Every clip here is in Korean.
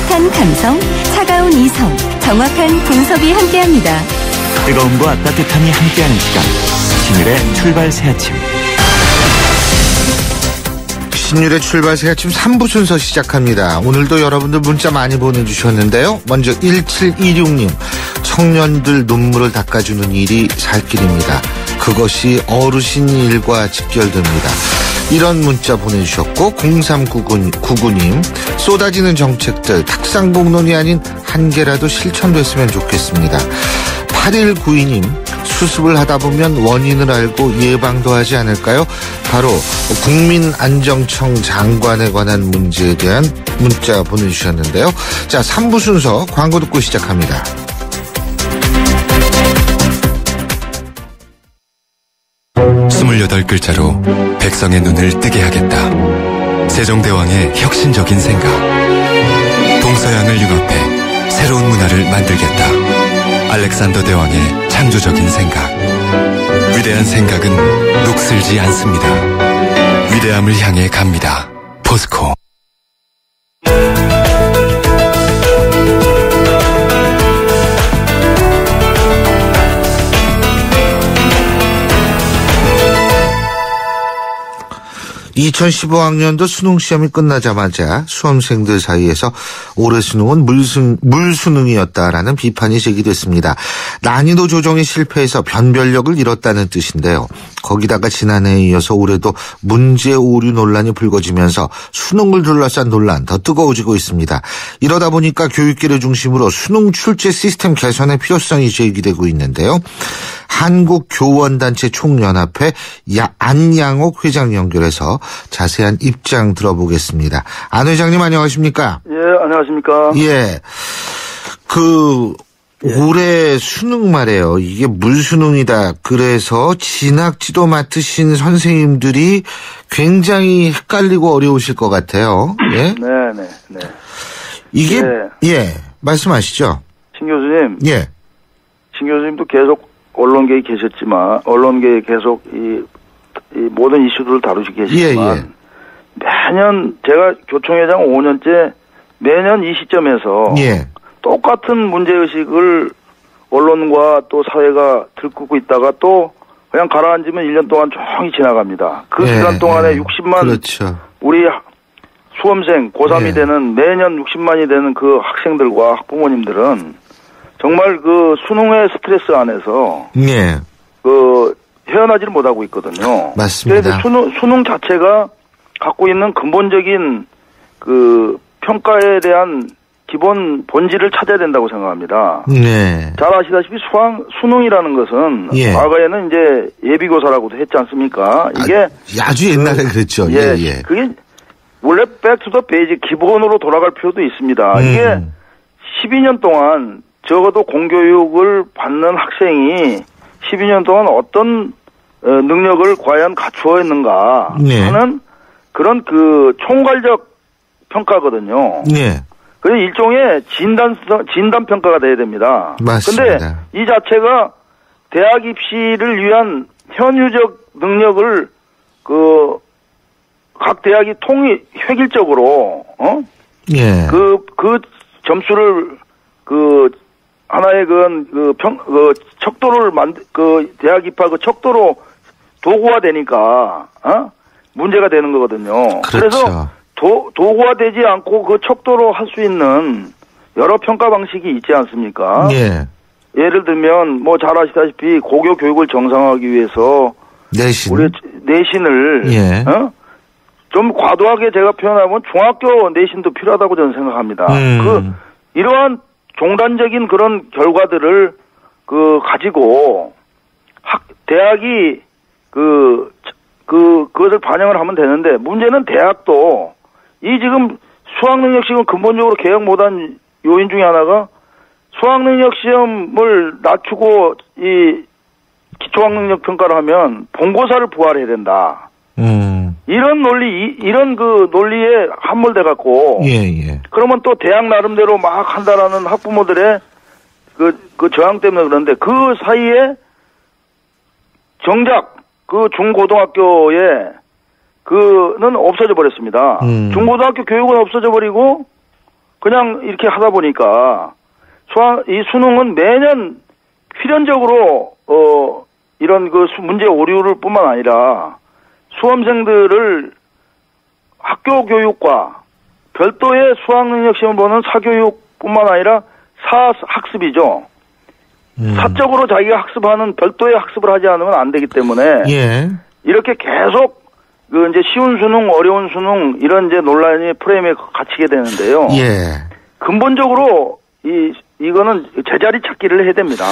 따뜻한 감성, 차가운 이성, 정확한 분석이 함께합니다. 뜨거움과 따뜻함이 함께하는 시간, 신율의 출발 새아침. 신율의 출발 새아침 3부 순서 시작합니다. 오늘도 여러분들 문자 많이 보내주셨는데요. 먼저 1726님, 청년들 눈물을 닦아주는 일이 살 길입니다. 그것이 어르신 일과 직결됩니다. 이런 문자 보내주셨고, 0399님, 쏟아지는 정책들 탁상공론이 아닌 한 개라도 실천됐으면 좋겠습니다. 8192님, 수습을 하다 보면 원인을 알고 예방도 하지 않을까요? 바로 국민안정청 장관에 관한 문제에 대한 문자 보내주셨는데요. 자, 3부 순서 광고 듣고 시작합니다. 스물여덟 글자로 백성의 눈을 뜨게 하겠다. 세종대왕의 혁신적인 생각. 동서양을 융합해 새로운 문화를 만들겠다. 알렉산더 대왕의 창조적인 생각. 위대한 생각은 녹슬지 않습니다. 위대함을 향해 갑니다. 포스코. (2015학년도) 수능시험이 끝나자마자 수험생들 사이에서 올해 수능은 물수능이었다라는 비판이 제기됐습니다. 난이도 조정에 실패해서 변별력을 잃었다는 뜻인데요. 거기다가 지난해에 이어서 올해도 문제 오류 논란이 불거지면서 수능을 둘러싼 논란 더 뜨거워지고 있습니다. 이러다 보니까 교육계를 중심으로 수능 출제 시스템 개선의 필요성이 제기되고 있는데요. 한국교원단체 총연합회 안양옥 회장 연결해서 자세한 입장 들어보겠습니다. 안 회장님 안녕하십니까? 예, 안녕하십니까? 예. 올해 수능 말이에요. 이게 물수능이다. 그래서 진학지도 맡으신 선생님들이 굉장히 헷갈리고 어려우실 것 같아요. 예? 네. 이게, 말씀하시죠. 신 교수님. 예. 신 교수님도 계속 언론계에 계셨지만, 언론계에 계속 이 모든 이슈들을 다루시고 계시지만, 매년 제가 교총회장 5년째 매년 이 시점에서 똑같은 문제의식을 언론과 또 사회가 들끓고 있다가 또 그냥 가라앉으면 1년 동안 종이 지나갑니다. 그 기간 동안에 60만 그렇죠. 우리 수험생 고3이 되는 매년 60만이 되는 그 학생들과 학부모님들은 정말 그 수능의 스트레스 안에서 헤어나지를 못하고 있거든요. 맞습니다. 수능 자체가 갖고 있는 근본적인 그 평가에 대한 기본 본질을 찾아야 된다고 생각합니다. 잘 아시다시피 수능이라는 것은 과거에는 이제 예비고사라고도 했지 않습니까? 이게 아주 옛날에 그랬죠. 그게 원래 백투더 베이직 기본으로 돌아갈 필요도 있습니다. 이게 12년 동안 적어도 공교육을 받는 학생이 12년 동안 어떤 능력을 과연 갖추어 있는가 하는 그런 그 총괄적 평가거든요. 그래서 일종의 진단 평가가 돼야 됩니다. 맞습니다. 근데 이 자체가 대학 입시를 위한 현유적 능력을 각 대학이 획일적으로 그 점수를 하나의 척도를 대학 입학 척도로 도구화 되니까 문제가 되는 거거든요. 그렇죠. 그래서 도구화되지 않고 그 척도로 할 수 있는 여러 평가 방식이 있지 않습니까? 예를 들면 잘 아시다시피 고교 교육을 정상화하기 위해서 우리 내신을 좀 과도하게 제가 표현하면 중학교 내신도 필요하다고 저는 생각합니다. 이러한 종단적인 그런 결과들을 가지고 대학이 그것을 반영을 하면 되는데, 문제는 대학도 지금 수학능력 시험 근본적으로 개혁 못한 요인 중에 하나가 수학능력 시험을 낮추고 기초학능력 평가를 하면 본고사를 부활해야 된다. 이런 논리에 함몰돼 갖고 그러면 또 대학 나름대로 막 한다라는 학부모들의 그 저항 때문에 그런데 그 사이에 정작 그 중고등학교에 그는 없어져 버렸습니다. 중고등학교 교육은 없어져 버리고 그냥 이렇게 하다 보니까 이 수능은 매년 필연적으로 이런 그 문제 오류를 뿐만 아니라 수험생들을 학교 교육과 별도의 수학능력 시험을 보는 사교육뿐만 아니라 사학습이죠. 사적으로 자기가 학습하는 별도의 학습을 하지 않으면 안 되기 때문에 예. 이렇게 계속 그 이제 쉬운 수능, 어려운 수능 이런 이제 논란이 프레임에 갇히게 되는데요. 예. 근본적으로 이거는 제자리 찾기를 해야 됩니다.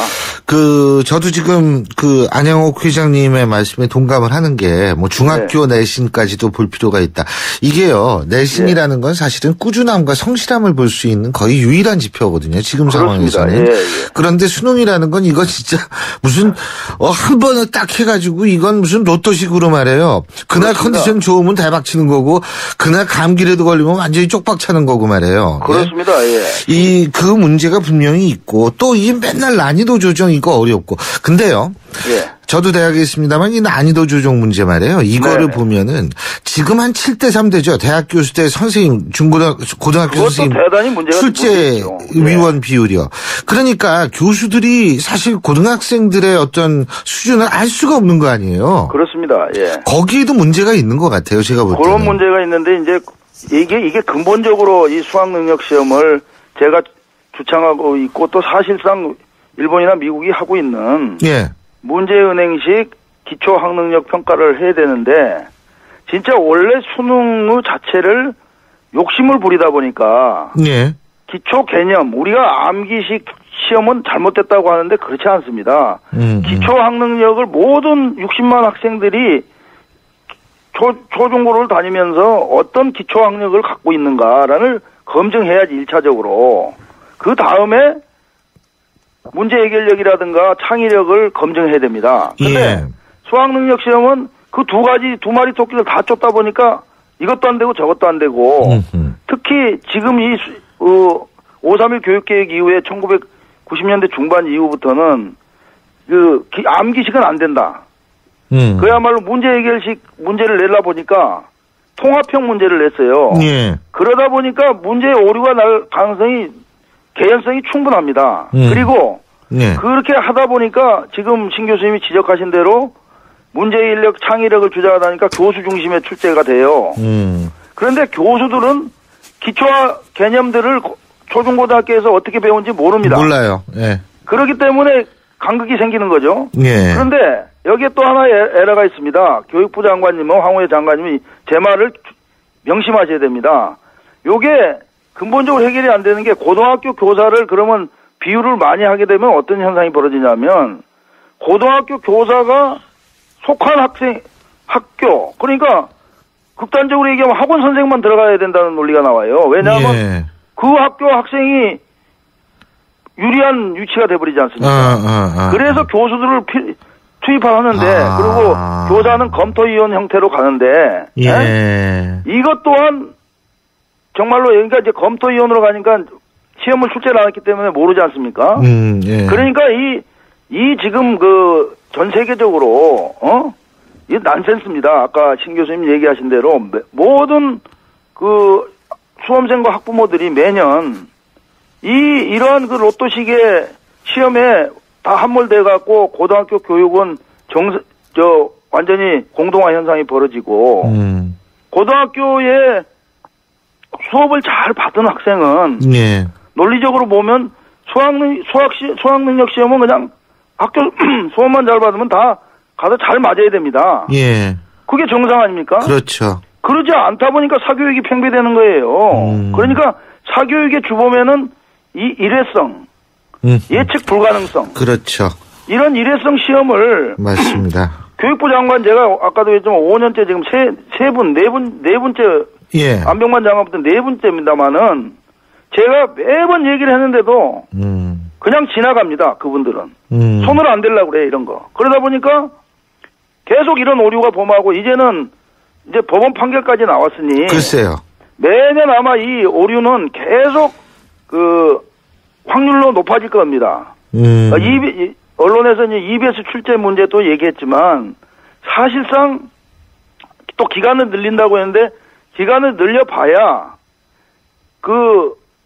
저도 지금 안양옥 회장님의 말씀에 동감을 하는 게, 중학교 내신까지도 볼 필요가 있다. 이게요, 내신이라는 건 사실은 꾸준함과 성실함을 볼 수 있는 거의 유일한 지표거든요, 지금 상황에서는. 예. 그런데 수능이라는 건 이거 진짜 무슨, 한 번에 딱 해가지고 이건 무슨 로또식으로 말해요. 그날 그렇습니다. 컨디션 좋으면 대박 치는 거고, 그날 감기라도 걸리면 완전히 쪽박 차는 거고 말해요. 그렇습니다, 예. 그 문제가 분명히 있고, 또 이 맨날 난이도 조정 이거 어렵고. 근데요. 예. 저도 대학에 있습니다만 이 난이도 조정 문제 말이에요. 이거를 보면은 지금 한 7대3 되죠. 대학 교수 대 선생님, 고등학교 선생님 대단히 문제가 출제 위원 비율이요. 그러니까 교수들이 사실 고등학생들의 어떤 수준을 알 수가 없는 거 아니에요. 그렇습니다. 예. 거기에도 문제가 있는 것 같아요. 제가 볼 때는. 그런 문제가 있는데 이제 이게 근본적으로 이 수학 능력 시험을 제가 주창하고 있고 또 사실상 일본이나 미국이 하고 있는 예. 문제은행식 기초학능력 평가를 해야 되는데 진짜 원래 수능 자체를 욕심을 부리다 보니까 예. 기초 개념 우리가 암기식 시험은 잘못됐다고 하는데 그렇지 않습니다. 기초학능력을 모든 60만 학생들이 초중고를 다니면서 어떤 기초학력을 갖고 있는가를 검증해야지 1차적으로. 그 다음에 문제 해결력이라든가 창의력을 검증해야 됩니다. 근데 예. 수학능력 시험은 그 두 마리 토끼를 다 쫓다 보니까 이것도 안 되고 저것도 안 되고 특히 지금 5.31 교육개혁 이후에 1990년대 중반 이후부터는 암기식은 안 된다. 그야말로 문제 해결식 문제를 내려 보니까 통합형 문제를 냈어요. 예. 그러다 보니까 문제 오류가 날 개연성이 충분합니다. 그리고 예. 그렇게 하다 보니까 지금 신 교수님이 지적하신 대로 문제 해결력, 창의력을 주장하다 보니까 교수 중심의 출제가 돼요. 그런데 교수들은 기초화 개념들을 초중고등학교에서 어떻게 배운지 모릅니다. 몰라요. 예. 그렇기 때문에 간극이 생기는 거죠. 예. 그런데 여기에 또 하나의 에러가 있습니다. 교육부 장관님은 황우여 장관님이 제 말을 명심하셔야 됩니다. 요게 근본적으로 해결이 안 되는 게 고등학교 교사를 그러면 비율을 많이 하게 되면 어떤 현상이 벌어지냐면 고등학교 교사가 속한 학교 그러니까 극단적으로 얘기하면 학원 선생만 들어가야 된다는 논리가 나와요. 왜냐하면 예. 그 학교 학생이 유리한 위치가 돼버리지 않습니까? 그래서 교수들을 투입하는데 그리고 교사는 검토위원 형태로 가는데 예. 이것 또한 정말로 그러니까 이제 검토위원으로 가니까 시험을 출제를 안 했기 때문에 모르지 않습니까? 예. 그러니까 이 지금 전 세계적으로 이 난센스입니다. 아까 신 교수님 얘기하신 대로 모든 수험생과 학부모들이 매년 이러한 로또식의 시험에 다 함몰돼 갖고 고등학교 교육은 완전히 공동화 현상이 벌어지고 고등학교에 수업을 잘 받은 학생은 예. 논리적으로 보면 수학능력 시험은 그냥 학교 수업만 잘 받으면 다 가서 잘 맞아야 됩니다. 예. 그게 정상 아닙니까? 그렇죠. 그러지 않다 보니까 사교육이 팽배되는 거예요. 그러니까 사교육의 주범에는 이 일회성, 예측 불가능성. 그렇죠. 이런 일회성 시험을 맞습니다. 교육부 장관 제가 아까도 얘기했지만 5년째 지금 네 번째 예. 안병만 장관부터 네 번째입니다만은 제가 매번 얘기를 했는데도 그냥 지나갑니다. 그분들은 손을 안 대려고 그래 이런 거. 그러다 보니까 계속 이런 오류가 범하고 이제는 이제 법원 판결까지 나왔으니 글쎄요. 매년 아마 이 오류는 계속 확률로 높아질 겁니다. 언론에서 이제 EBS 출제 문제도 얘기했지만 사실상 또 기간을 늘린다고 했는데 기간을 늘려봐야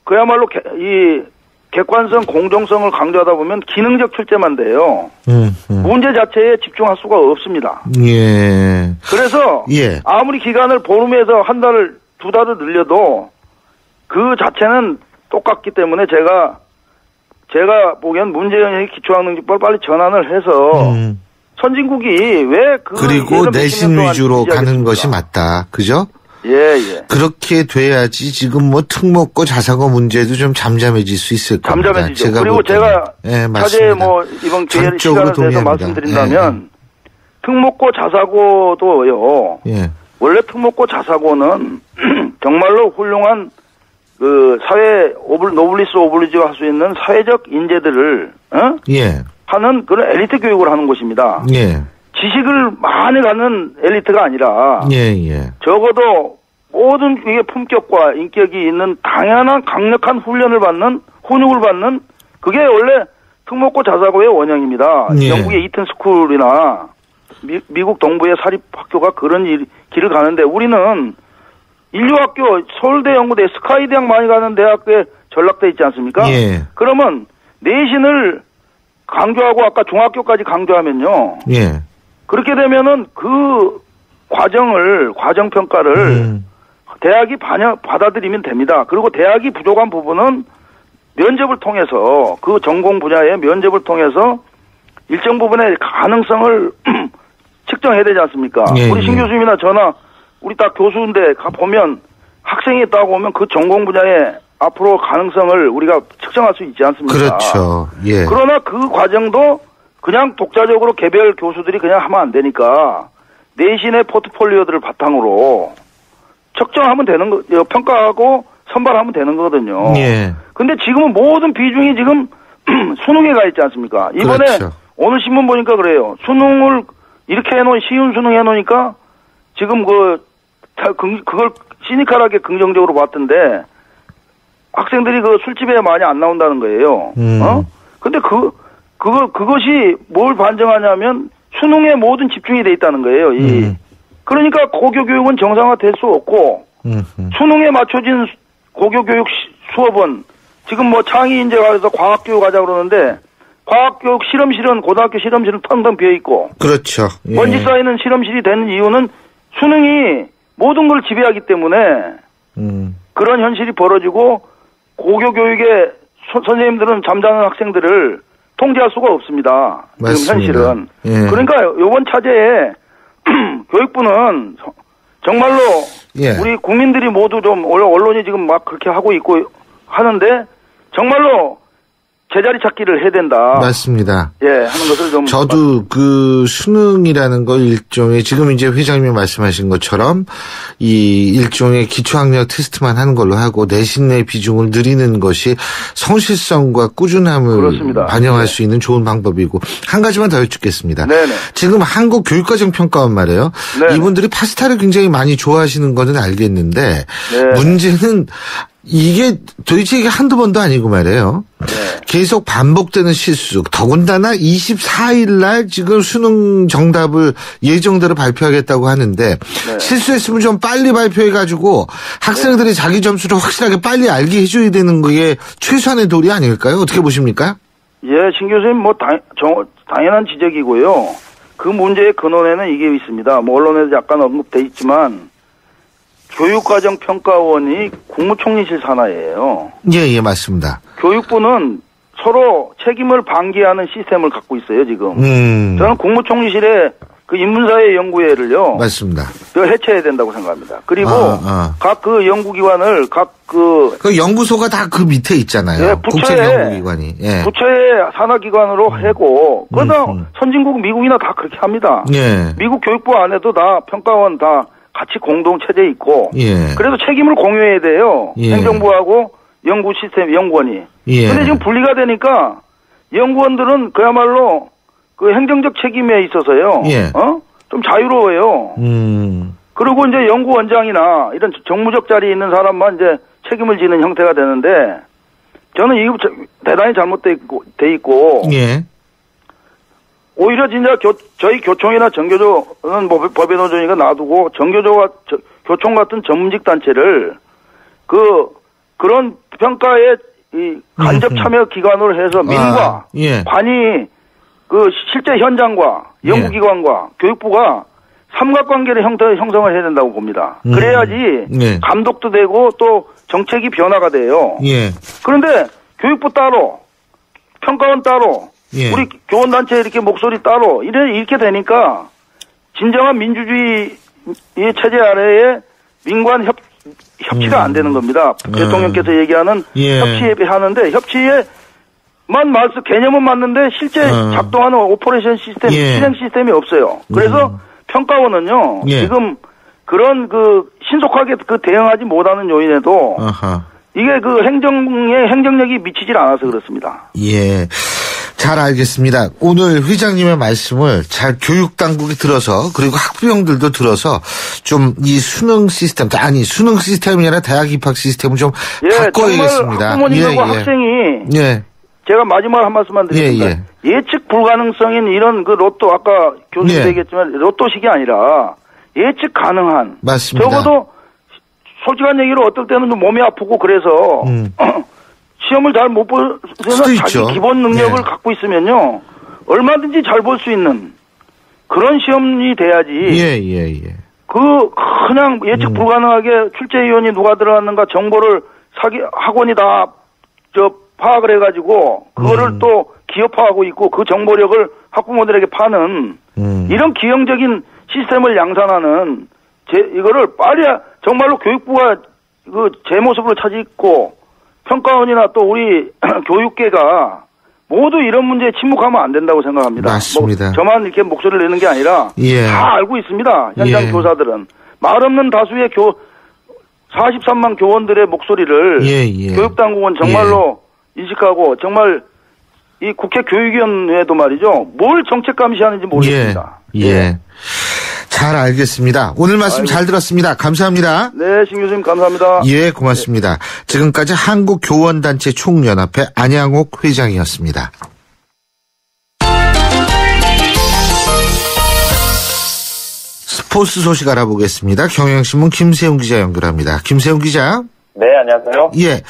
그야말로 객관성, 공정성을 강조하다 보면 기능적 출제만 돼요. 문제 자체에 집중할 수가 없습니다. 예. 그래서 예. 아무리 기간을 보름에서 한 달, 두 달을 늘려도 그 자체는 똑같기 때문에 제가 보기엔 문재인의 기초학력직법을 빨리 전환을 해서 선진국이 왜 그리고 내신 위주로 가는 것이 맞다. 그죠? 예. 그렇게 돼야지 지금 뭐 특목고 자사고 문제도 좀 잠잠해질 수 있을 겁니다. 잠잠해지죠. 그리고 제가 차제 이번 기회를 시간을 내서 말씀드린다면 특목고 자사고도요. 예. 원래 특목고 자사고는 정말로 훌륭한 그 사회 노블리스 오블리주가 할 수 있는 사회적 인재들을 예. 하는 그런 엘리트 교육을 하는 곳입니다. 예. 지식을 많이 갖는 엘리트가 아니라 예. 적어도 모든 이게 품격과 인격이 있는 당연한 강력한 훈육을 받는 그게 원래 특목고 자사고의 원형입니다. 예. 영국의 이튼 스쿨이나 미국 동부의 사립학교가 그런 길을 가는데 우리는 인류학교 서울대, 연구대, 스카이대학 많이 가는 대학교에 전락돼 있지 않습니까? 예. 그러면 내신을 강조하고 아까 중학교까지 강조하면요. 예. 그렇게 되면은 그 과정 평가를 대학이 받아들이면 됩니다. 그리고 대학이 부족한 부분은 면접을 통해서 그 전공 분야의 면접을 통해서 일정 부분의 가능성을 측정해야 되지 않습니까? 예, 우리 신 교수님이나 저나 우리 딱 교수인데 보면 학생이 있다고 하면 그 전공 분야의 앞으로 가능성을 우리가 측정할 수 있지 않습니까? 그렇죠. 예. 그러나 그 과정도 그냥 독자적으로 개별 교수들이 그냥 하면 안 되니까 내신의 포트폴리오들을 바탕으로 측정하면 되는 거, 평가하고 선발하면 되는 거거든요. 예. 근데 지금은 모든 비중이 지금 수능에 가 있지 않습니까? 이번에 그렇죠. 오늘 신문 보니까 그래요. 수능을 이렇게 쉬운 수능 해놓으니까 지금 그걸 시니컬하게 긍정적으로 봤던데 학생들이 그 술집에 많이 안 나온다는 거예요. 근데 그것이 뭘 반증하냐면 수능에 모든 집중이 돼 있다는 거예요. 그러니까 고교교육은 정상화될 수 없고 수능에 맞춰진 고교교육 수업은 지금 뭐 창의 인재 가서 과학교육 하자 그러는데 과학교육 실험실은 고등학교 실험실은 텅텅 비어 있고 그렇죠. 예. 먼지 쌓이는 실험실이 되는 이유는 수능이 모든 걸 지배하기 때문에 그런 현실이 벌어지고 고교교육의 선생님들은 잠자는 학생들을 통제할 수가 없습니다. 맞습니다. 지금 현실은. 예. 그러니까 이번 차제에 교육부는 정말로 예. 우리 국민들이 모두 좀 언론이 지금 막 그렇게 하고 있고 하는데 정말로 제자리 찾기를 해야 된다. 맞습니다. 예, 하는 것을 좀. 저도 그 수능이라는 걸 일종의 지금 이제 회장님이 말씀하신 것처럼 이 일종의 기초학력 테스트만 하는 걸로 하고 내신의 비중을 늘리는 것이 성실성과 꾸준함을 그렇습니다. 반영할 네. 수 있는 좋은 방법이고 한 가지만 더 여쭙겠습니다. 네네. 지금 한국교육과정평가원 말이에요. 네네. 이분들이 파스타를 굉장히 많이 좋아하시는 거는 알겠는데 네네. 문제는 이게 도대체 이게 한두 번도 아니고 말이에요. 네. 계속 반복되는 실수. 더군다나 24일 날 지금 수능 정답을 예정대로 발표하겠다고 하는데 네. 실수했으면 좀 빨리 발표해가지고 학생들이 자기 점수를 확실하게 빨리 알게 해줘야 되는 게 최소한의 도리 아닐까요? 어떻게 보십니까? 예, 신 교수님 뭐 당연한 지적이고요. 그 문제의 근원에는 이게 있습니다. 뭐 언론에도 약간 언급돼 있지만 교육과정평가원이 국무총리실 산하예요. 예, 맞습니다. 교육부는 서로 책임을 방기하는 시스템을 갖고 있어요, 지금. 저는 국무총리실에 그 인문사회 연구회를요. 맞습니다. 해체해야 된다고 생각합니다. 그리고 각 그 연구기관을 그 연구소가 다 그 밑에 있잖아요. 예, 국책연구기관이. 예. 부처의 산하기관으로 하고 그러다 선진국 미국이나 다 그렇게 합니다. 예. 미국 교육부 안에도 다 평가원 다 같이 공동 체제에 있고. 예. 그래도 책임을 공유해야 돼요. 예. 행정부하고 연구 시스템 연구원이. 예. 근데 지금 분리가 되니까 연구원들은 그야말로 그 행정적 책임에 있어서요. 예. 좀 자유로워요. 그리고 이제 연구원장이나 이런 정무적 자리에 있는 사람만 이제 책임을 지는 형태가 되는데 저는 이거 대단히 잘못돼 있고. 예. 오히려 진짜 저희 교총이나 정교조는 뭐 법의 노조니까 놔두고 정교조와 교총 같은 전문직 단체를 그 그런 평가에 이 간접 참여 기관으로 해서 민과 예. 관이 그 실제 현장과 연구기관과 교육부가 삼각관계를 형성을 해야 된다고 봅니다. 그래야지 네. 감독도 되고 또 정책이 변화가 돼요. 예. 그런데 교육부 따로, 평가원 따로, 예. 우리 교원단체 이렇게 목소리 따로 이렇게 되니까 진정한 민주주의 체제 아래에 민관 협치가 안 되는 겁니다. 대통령께서 얘기하는 예. 협치에 하는데 협치에만 개념은 맞는데 실제 작동하는 오퍼레이션 시스템, 예. 실행 시스템이 없어요. 그래서 평가원은요, 예. 지금 그런 신속하게 대응하지 못하는 요인에도 아하. 이게 행정력이 미치질 않아서 그렇습니다. 예. 잘 알겠습니다. 오늘 회장님의 말씀을 잘 교육당국이 들어서 그리고 학부형들도 들어서 좀 이 수능 시스템이 아니라 대학 입학 시스템을 좀 바꿔야겠습니다. 정말 학부모님하고 학생이 제가 마지막으로 한 말씀만 드리겠습니다. 예측 불가능성인 이런 로또 아까 교수님 얘기했지만 로또식이 아니라 예측 가능한 맞습니다. 적어도 솔직한 얘기로 어떨 때는 좀 몸이 아프고 그래서 시험을 잘 못 보면 자기 있죠. 기본 능력을 갖고 있으면요 얼마든지 잘 볼 수 있는 그런 시험이 돼야지. 그냥 예측 불가능하게 출제위원이 누가 들어갔는가 정보를 학원이 다 파악을 해가지고 그거를 또 기업화하고 있고 그 정보력을 학부모들에게 파는 이런 기형적인 시스템을 양산하는 이거를 빨리 정말로 교육부가 제 모습으로 찾고 평가원이나 또 우리 교육계가 모두 이런 문제에 침묵하면 안 된다고 생각합니다. 맞습니다. 저만 이렇게 목소리를 내는 게 아니라 다 알고 있습니다. 현장 교사들은. 말 없는 다수의 43만 교원들의 목소리를 교육당국은 정말로 인식하고 정말 이 국회 교육위원회도 말이죠. 뭘 정책 감시하는지 모르겠습니다. 잘 알겠습니다. 오늘 말씀 잘 들었습니다. 감사합니다. 네, 신 교수님 감사합니다. 예, 고맙습니다. 지금까지 한국교원단체 총연합회 안양옥 회장이었습니다. 스포츠 소식 알아보겠습니다. 경향신문 김세훈 기자 연결합니다. 김세훈 기자. 네, 안녕하세요. 예.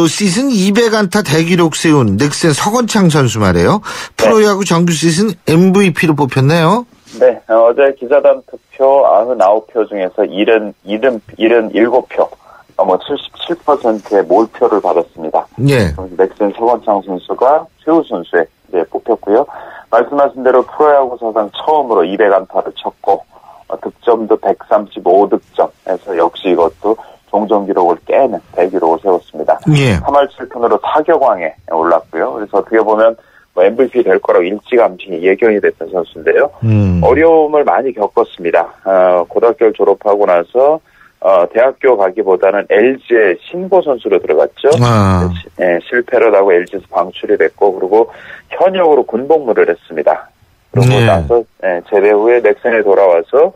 시즌 200안타 대기록 세운 넥센 서건창 선수 말이에요. 프로야구 정규 시즌 MVP로 뽑혔네요. 네, 어제 기자단 투표 99표 중에서 77표, 77%의 몰표를 받았습니다. 예. 넥센 서건창 선수가 최우 선수에 뽑혔고요. 말씀하신 대로 프로야구 사상 처음으로 200안타를 쳤고, 득점도 135득점해서 역시 이것도 종전 기록을 깨는 대기록을 세웠습니다. 3할 7푼으로 타격왕에 올랐고요. 그래서 어떻게 보면 MVP 될 거라고 일찌감치 예견이 됐던 선수인데요. 어려움을 많이 겪었습니다. 고등학교를 졸업하고 나서 대학교 가기보다는 LG의 신보 선수로 들어갔죠. 실패를 하고 LG에서 방출이 됐고 그리고 현역으로 군복무를 했습니다. 그러고 나서 제대 후에 넥센에 돌아와서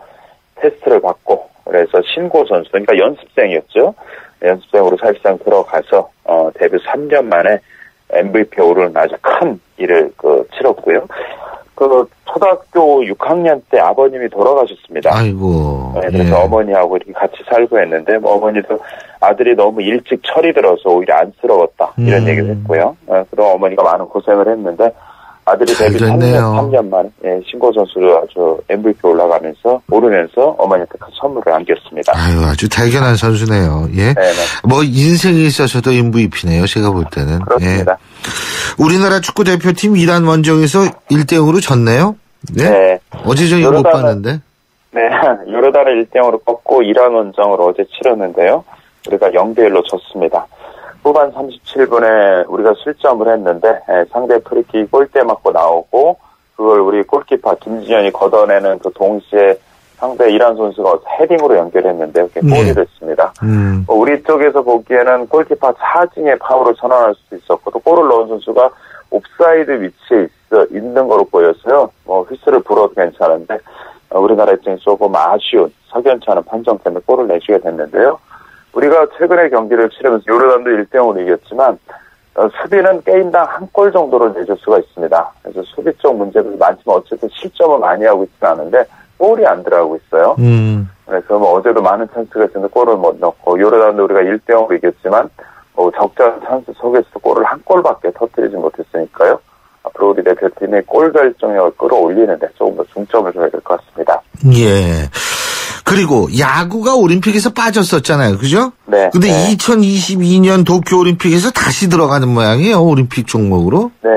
테스트를 받고 그래서 신고 선수, 그러니까 연습생이었죠. 연습생으로 사실상 들어가서 데뷔 3년 만에 MVP에 오르는 아주 큰 일을 치렀고요. 초등학교 6학년 때 아버님이 돌아가셨습니다. 아이고. 네, 그래서 어머니하고 이렇게 같이 살고 했는데 어머니도 아들이 너무 일찍 철이 들어서 오히려 안쓰러웠다 이런 얘기를 했고요. 그럼 어머니가 많은 고생을 했는데 아들이 데뷔 3년 만에 신고 선수로 아주 MVP 오르면서 어머니한테 큰 선물을 안겼습니다. 아주 대견한 선수네요. 예. 네네. 인생에 있어서도 MVP네요. 제가 볼 때는. 그렇습니다. 우리나라 축구 대표팀 이란 원정에서 1대0으로 졌네요. 네. 어제 저희 못 봤는데. 네. 요르단을 1대0으로 꺾고 이란 원정을 어제 치렀는데요. 우리가 0대1로 졌습니다. 후반 37분에 우리가 실점을 했는데 상대 프리킥 골대 맞고 나오고 그걸 우리 골키퍼 김진현이 걷어내는 동시에 상대 이란 선수가 헤딩으로 연결했는데 골이 됐습니다. 우리 쪽에서 보기에는 골키퍼 차징의 파울을 선언할 수도 있었고 또 골을 넣은 선수가 옵사이드 위치에 있는 거로 보였어요. 휘슬을 불어도 괜찮은데 우리나라 입장에서 조금 아쉬운 석연치 않은 판정 때문에 골을 내주게 됐는데요. 우리가 최근에 경기를 치르면서 요르단도 1대0으로 이겼지만 수비는 게임당 한 골 정도를 내줄 수가 있습니다. 그래서 수비 쪽 문제도 많지만 어쨌든 실점을 많이 하고 있지는 않은데 골이 안 들어가고 있어요. 그래서 뭐 어제도 많은 찬스가 있었는데 골을 못 넣고 요르단도 우리가 1대0으로 이겼지만 적절한 찬스 속에서도 골을 한 골밖에 터뜨리지 못했으니까요. 앞으로 우리 대표팀의 골 결정력을 끌어올리는데 조금 더 중점을 줘야 될 것 같습니다. 예. 그리고 야구가 올림픽에서 빠졌었잖아요. 그죠? 네. 근데 네. 2022년 도쿄올림픽에서 다시 들어가는 모양이에요. 올림픽 종목으로. 네.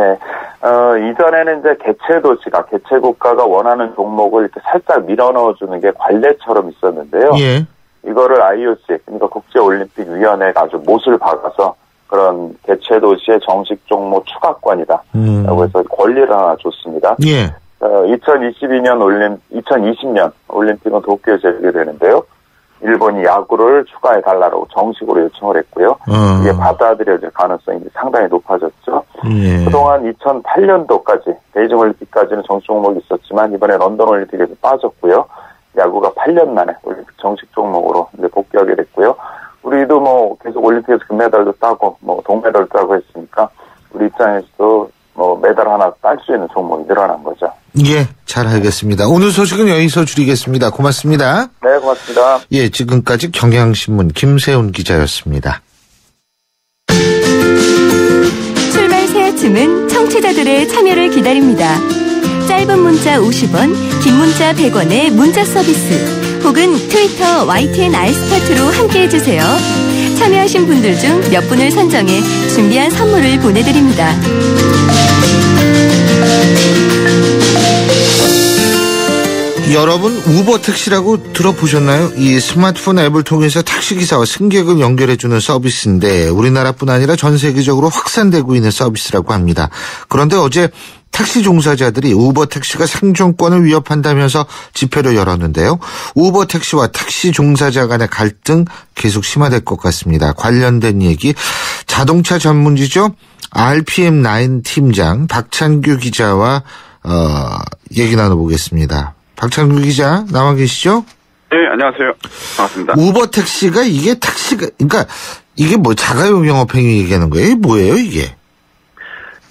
이전에는 이제 개최 국가가 원하는 종목을 이렇게 살짝 밀어 넣어주는 게 관례처럼 있었는데요. 예. 이거를 IOC, 그러니까 국제올림픽위원회가 아주 못을 박아서 그런 개최 도시의 정식 종목 추가권이다. 라고 해서 권리를 하나 줬습니다. 예. 2020년 올림픽은 도쿄에서 열리되는데요. 일본이 야구를 추가해달라고 정식으로 요청을 했고요. 이게 받아들여질 가능성이 상당히 높아졌죠. 예. 그동안 2008년도까지 베이징 올림픽까지는 정식 종목이 있었지만 이번에 런던 올림픽에서 빠졌고요. 야구가 8년 만에 올림픽 정식 종목으로 이제 복귀하게 됐고요. 우리도 뭐 계속 올림픽에서 금메달도 따고 뭐 동메달도 따고 했으니까 우리 입장에서도 뭐 메달 하나 딸 수 있는 종목이 늘어난 거죠. 예, 잘 알겠습니다. 오늘 소식은 여기서 줄이겠습니다. 고맙습니다. 네, 고맙습니다. 예, 지금까지 경향신문 김세훈 기자였습니다. 출발 새 아침은 청취자들의 참여를 기다립니다. 짧은 문자 50원, 긴 문자 100원의 문자 서비스 혹은 트위터 YTN 알스타트로 함께해주세요. 참여하신 분들 중 몇 분을 선정해 준비한 선물을 보내드립니다. 여러분 우버 택시라고 들어보셨나요? 이 스마트폰 앱을 통해서 택시기사와 승객을 연결해주는 서비스인데 우리나라뿐 아니라 전 세계적으로 확산되고 있는 서비스라고 합니다. 그런데 어제 택시 종사자들이 우버 택시가 생존권을 위협한다면서 집회를 열었는데요. 우버 택시와 택시 종사자 간의 갈등 계속 심화될 것 같습니다. 관련된 얘기 자동차 전문지죠. RPM9 팀장 박찬규 기자와 얘기 나눠보겠습니다. 박찬규 기자 나와 계시죠? 네, 안녕하세요. 반갑습니다. 우버 택시가 이게 택시가 그러니까 이게 뭐 자가용 영업행위 얘기하는 거예요? 이게 뭐예요 이게?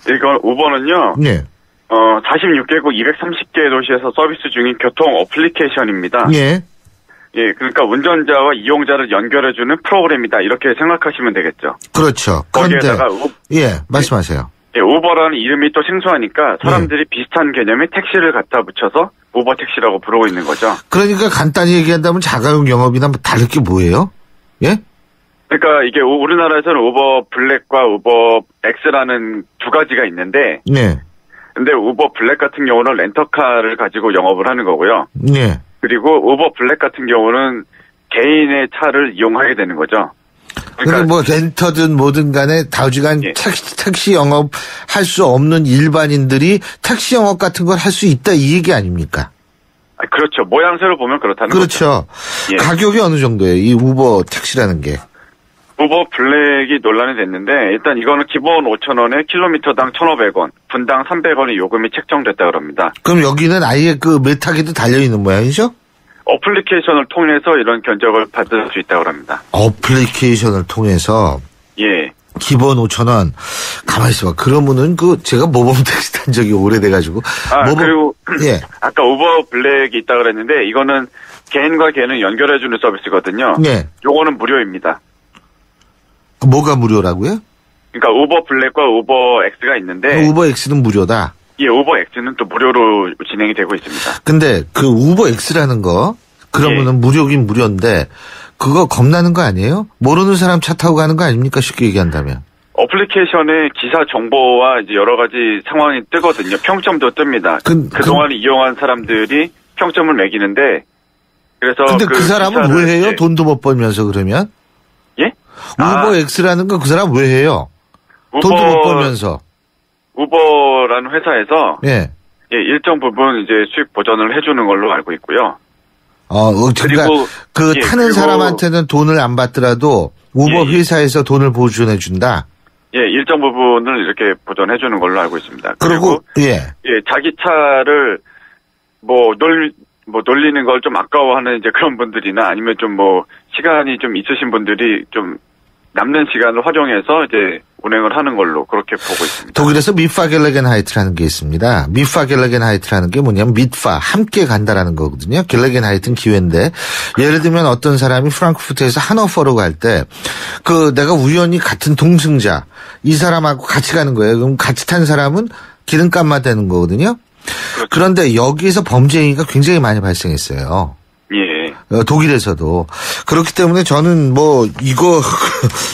이건 우버는요. 네. 46개국 230개 도시에서 서비스 중인 교통 어플리케이션입니다. 예. 예, 그러니까 운전자와 이용자를 연결해주는 프로그램이다. 이렇게 생각하시면 되겠죠. 그렇죠. 그런데 거기에다가 예, 말씀하세요. 예, 우버라는 이름이 또 생소하니까 사람들이 비슷한 개념에 택시를 갖다 붙여서 우버 택시라고 부르고 있는 거죠. 그러니까 간단히 얘기한다면 자가용 영업이나 뭐 다를 게 뭐예요? 예? 그러니까 이게 우리나라에서는 우버 블랙과 우버 X라는 두 가지가 있는데, 네. 근데 우버 블랙 같은 경우는 렌터카를 가지고 영업을 하는 거고요. 네. 그리고 우버 블랙 같은 경우는 개인의 차를 이용하게 되는 거죠. 그러니까 뭐 렌터든 뭐든 간에 다우지간 예. 택시 영업 할 수 없는 일반인들이 택시 영업 같은 걸 할 수 있다 이 얘기 아닙니까? 그렇죠. 모양새로 보면 그렇다는 그렇죠. 거죠. 예. 가격이 어느 정도예요? 이 우버 택시라는 게. 우버 블랙이 논란이 됐는데 일단 이거는 기본 5,000원에 킬로미터당 1,500원, 분당 300원의 요금이 책정됐다 그럽니다. 그럼 여기는 아예 그 메타기도 달려있는 모양이죠? 어플리케이션을 통해서 이런 견적을 받을 수 있다고 합니다. 어플리케이션을 통해서 예. 기본 5,000원. 가만히 있어봐. 그러면은 제가 모범 택시 탄 적이 오래돼가지고. 그리고 예. 아까 우버 블랙이 있다 그랬는데 이거는 개인과 개인을 연결해주는 서비스거든요. 예. 요거는 무료입니다. 뭐가 무료라고요? 그러니까 우버 블랙과 우버 X가 있는데. 우버 X는 무료다. 예, 우버 X는 또 무료로 진행이 되고 있습니다. 근데 그 우버 X라는 거 그러면은 무료긴 무료인데 그거 겁나는 거 아니에요? 모르는 사람 차 타고 가는 거 아닙니까? 쉽게 얘기한다면. 어플리케이션에 기사 정보와 이제 여러 가지 상황이 뜨거든요. 평점도 뜹니다. 그동안 이용한 사람들이 평점을 매기는데 그래서 근데 그 사람은 왜 해요? 돈도 못 벌면서 그러면? 예? 우버 X라는 거 그 사람 왜 해요? 돈도 못 벌면서. 우버라는 회사에서 예. 예, 일정 부분 이제 수익 보전을 해주는 걸로 알고 있고요. 그러니까 예, 타는 사람한테는 돈을 안 받더라도 우버 회사에서 돈을 보존해 준다. 예, 일정 부분을 이렇게 보전해 주는 걸로 알고 있습니다. 그리고 예, 자기 차를 놀리는 걸 좀 아까워하는 이제 그런 분들이나 아니면 좀 시간이 좀 있으신 분들이 좀 남는 시간을 활용해서 이제 운행을 하는 걸로 그렇게 보고 있습니다. 독일에서 미파겔레겐하이트라는 게 있습니다. 미파겔레겐하이트라는 게 뭐냐면 미파 함께 간다라는 거거든요. 겔레겐하이트는 기회인데 예를 들면 어떤 사람이 프랑크푸르트에서 하노퍼로 갈 때 내가 우연히 같은 동승자 이 사람하고 같이 가는 거예요. 그럼 같이 탄 사람은 기름값만 되는 거거든요. 그렇죠. 그런데 여기에서 범죄 행위가 굉장히 많이 발생했어요. 예. 독일에서도. 그렇기 때문에 저는 이거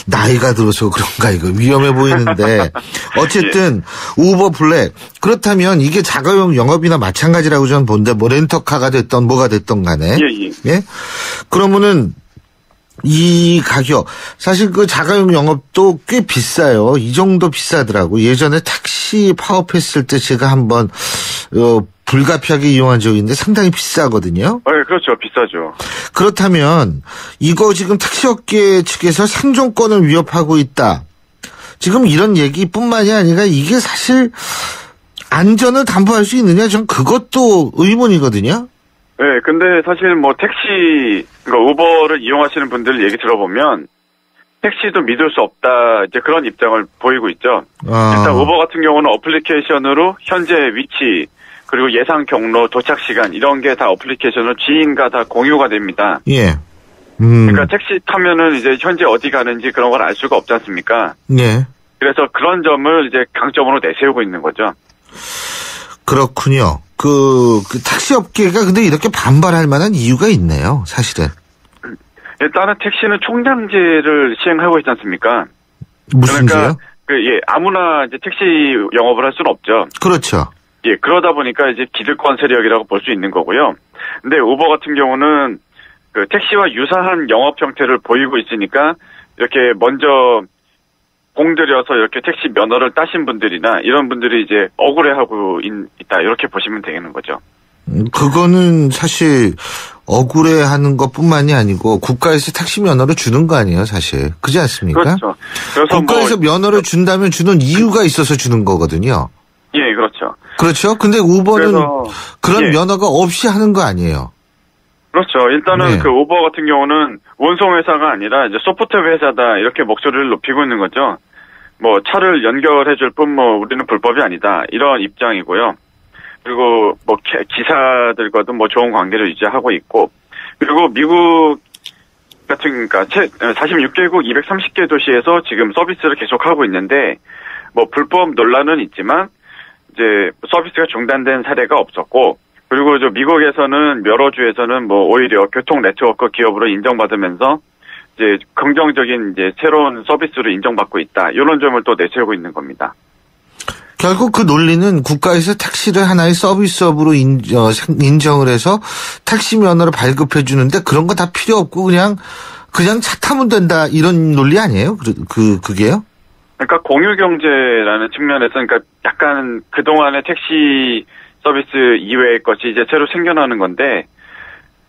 나이가 들어서 그런가 이거 위험해 보이는데 어쨌든 예. 우버 블랙 그렇다면 이게 자가용 영업이나 마찬가지라고 저는 본데 렌터카가 됐던 뭐가 됐던 간에 예? 그러면은 이 가격 사실 자가용 영업도 꽤 비싸요. 이 정도 비싸더라고. 예전에 택시 파업했을 때 제가 한번 불가피하게 이용한 적이 있는데 상당히 비싸거든요. 네, 그렇죠. 비싸죠. 그렇다면 이거 지금 택시업계 측에서 생존권을 위협하고 있다. 지금 이런 얘기뿐만이 아니라 이게 사실 안전을 담보할 수 있느냐 전 그것도 의문이거든요. 네, 근데 사실 택시, 우버를 이용하시는 분들 얘기 들어보면 택시도 믿을 수 없다, 이제 그런 입장을 보이고 있죠. 일단 우버 같은 경우는 어플리케이션으로 현재 위치, 그리고 예상 경로, 도착 시간, 이런 게 다 어플리케이션으로 지인과 다 공유가 됩니다. 예. 그러니까 택시 타면은 이제 현재 어디 가는지 그런 걸 알 수가 없지 않습니까? 예. 그래서 그런 점을 이제 강점으로 내세우고 있는 거죠. 그렇군요. 택시 업계가 근데 이렇게 반발할 만한 이유가 있네요, 사실은. 일단은 택시는 총량제를 시행하고 있지 않습니까? 무슨 그러니까, 아무나 이제 택시 영업을 할 수는 없죠. 그렇죠. 예, 그러다 보니까 이제 기득권 세력이라고 볼 수 있는 거고요. 근데 우버 같은 경우는 택시와 유사한 영업 형태를 보이고 있으니까 이렇게 먼저 공들여서 이렇게 택시 면허를 따신 분들이나 이런 분들이 이제 억울해하고 있다 이렇게 보시면 되겠는 거죠. 그거는 사실 억울해하는 것뿐만이 아니고 국가에서 택시 면허를 주는 거 아니에요, 사실. 그렇지 않습니까? 그렇죠. 그래서 국가에서 면허를 준다면 주는 이유가 있어서 주는 거거든요. 예, 그렇죠. 그렇죠. 근데 우버는 그런 면허가 없이 하는 거 아니에요. 그렇죠. 일단은 우버 같은 경우는 운송회사가 아니라 이제 소프트웨어 회사다 이렇게 목소리를 높이고 있는 거죠. 차를 연결해줄 뿐 우리는 불법이 아니다 이런 입장이고요. 그리고 기사들과도 좋은 관계를 유지하고 있고, 그리고 미국 같은 46개국 230개 도시에서 지금 서비스를 계속하고 있는데 불법 논란은 있지만 이제 서비스가 중단된 사례가 없었고, 그리고 미국에서는 여러 주에서는 오히려 교통 네트워크 기업으로 인정받으면서 이제 긍정적인 이제 새로운 서비스로 인정받고 있다. 이런 점을 또 내세우고 있는 겁니다. 결국 그 논리는 국가에서 택시를 하나의 서비스업으로 인정을 해서 택시 면허를 발급해 주는데 그런 거 다 필요 없고 그냥 차 타면 된다 이런 논리 아니에요? 그게요? 그러니까 공유 경제라는 측면에서 그러니까 약간 그동안의 택시 서비스 이외의 것이 이제 새로 생겨나는 건데,